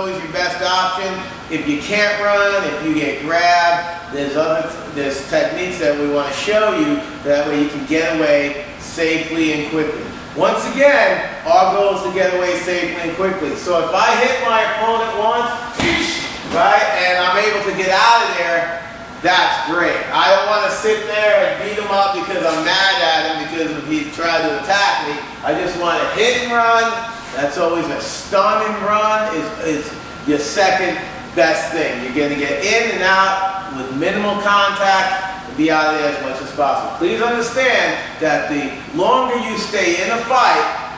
always your best option. If you can't run, if you get grabbed, there's techniques that we want to show you. That way you can get away safely and quickly. Once again, our goal is to get away safely and quickly. So if I hit my opponent once, right, and I'm able to get out of there, that's great. I don't want to sit there and beat him up because I'm mad at him because if he tried to attack me. I just want to hit and run. That's always a stun and run is your second best thing. You're going to get in and out with minimal contact. Be out of there as much as possible. Please understand that the longer you stay in a fight,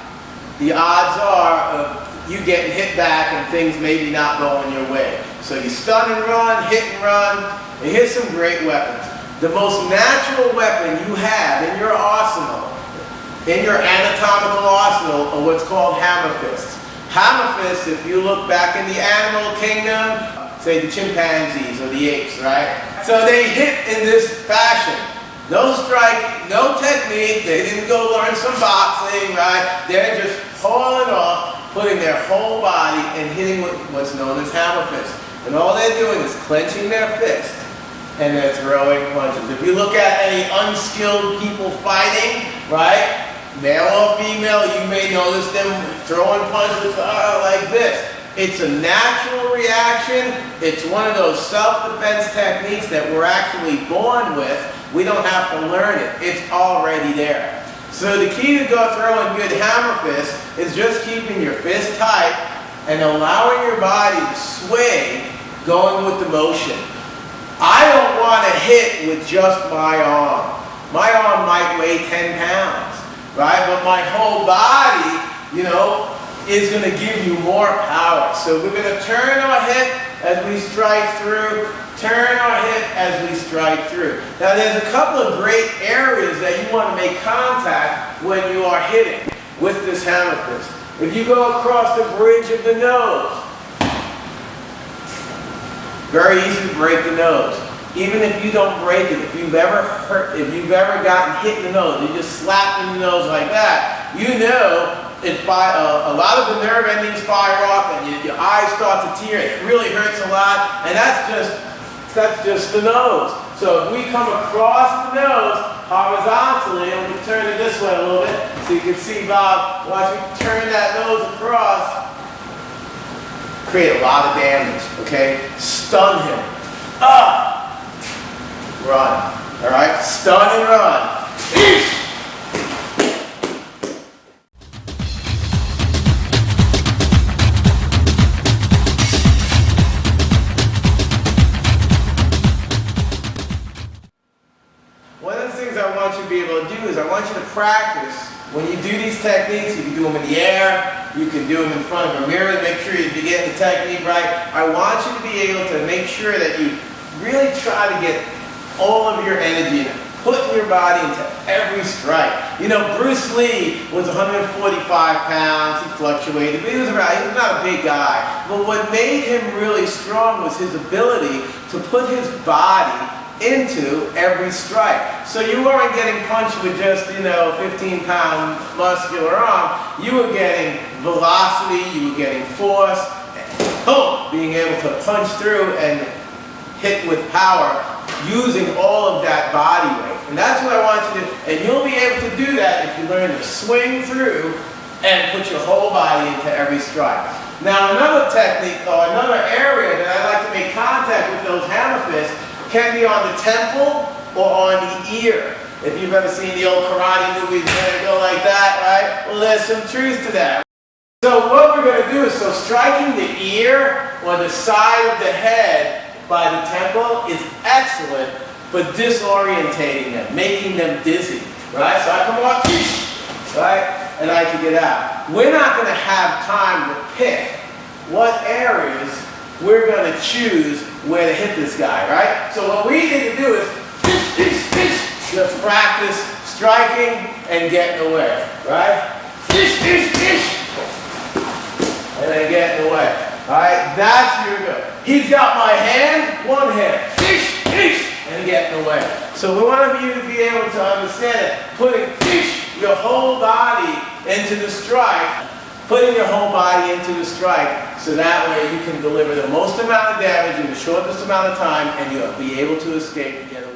the odds are of you getting hit back and things maybe not going your way. So you stun and run, hit and run, and here's some great weapons. The most natural weapon you have in your arsenal, in your anatomical arsenal, are what's called hammer fists. Hammer fists, if you look back in the animal kingdom, say the chimpanzees or the apes, right? So they hit in this fashion. No striking, no technique. They didn't go learn some boxing, right? They're just hauling off, putting their whole body and hitting with what's known as hammer fists. And all they're doing is clenching their fist and they're throwing punches. If you look at any unskilled people fighting, right? Male or female, you may notice them throwing punches like this. It's a natural reaction. It's one of those self-defense techniques that we're actually born with. We don't have to learn it. It's already there. So the key to throwing good hammer fists is just keeping your fist tight and allowing your body to sway going with the motion. I don't want to hit with just my arm. My arm might weigh 10 pounds, right? But my whole body, is going to give you more power. So we're going to turn our hip as we strike through, turn our hip as we strike through. Now there's a couple of great areas that you want to make contact when you are hitting with this hammer fist. If you go across the bridge of the nose, very easy to break the nose. Even if you don't break it, if you've ever gotten hit in the nose, you just slap in the nose like that, a lot of the nerve endings fire off and your eyes start to tear. It really hurts a lot, and that's just the nose. So if we come across the nose horizontally, and we turn it this way a little bit, so you can see Bob, watch me turn that nose across, create a lot of damage, okay? Stun him. Run. All right? Stun and run. I want you to be able to do is I want you to practice when you do these techniques. You can do them in the air, you can do them in front of a mirror to make sure you get the technique right. I want you to be able to make sure that you really try to get all of your energy and putting your body into every strike. Bruce Lee was 145 pounds, he fluctuated, but he was not a big guy. But what made him really strong was his ability to put his body into every strike. So you weren't getting punched with just, 15-pound muscular arm. You were getting velocity, you were getting force, and boom, being able to punch through and hit with power using all of that body weight. And that's what I want you to do. And you'll be able to do that if you learn to swing through and put your whole body into every strike. Now another technique, or another area that I like to make contact with those hammer fists can be on the temple or on the ear. If you've ever seen the old karate movies where they go like that, right? Well, there's some truth to that. So what we're going to do is, striking the ear or the side of the head by the temple is excellent for disorientating them, making them dizzy, right? So I come up, right, and I can get out. We're not going to have time to pick what areas we're going to choose where to hit this guy, right? So what we need to do is just practice striking and getting away, right? And then getting away. All right, that's your go. He's got my hand, one hand, and getting away. So we want you to be able to understand it, putting your whole body into the strike. putting your whole body into the strike, so that way you can deliver the most amount of damage in the shortest amount of time, and you'll be able to escape and get away.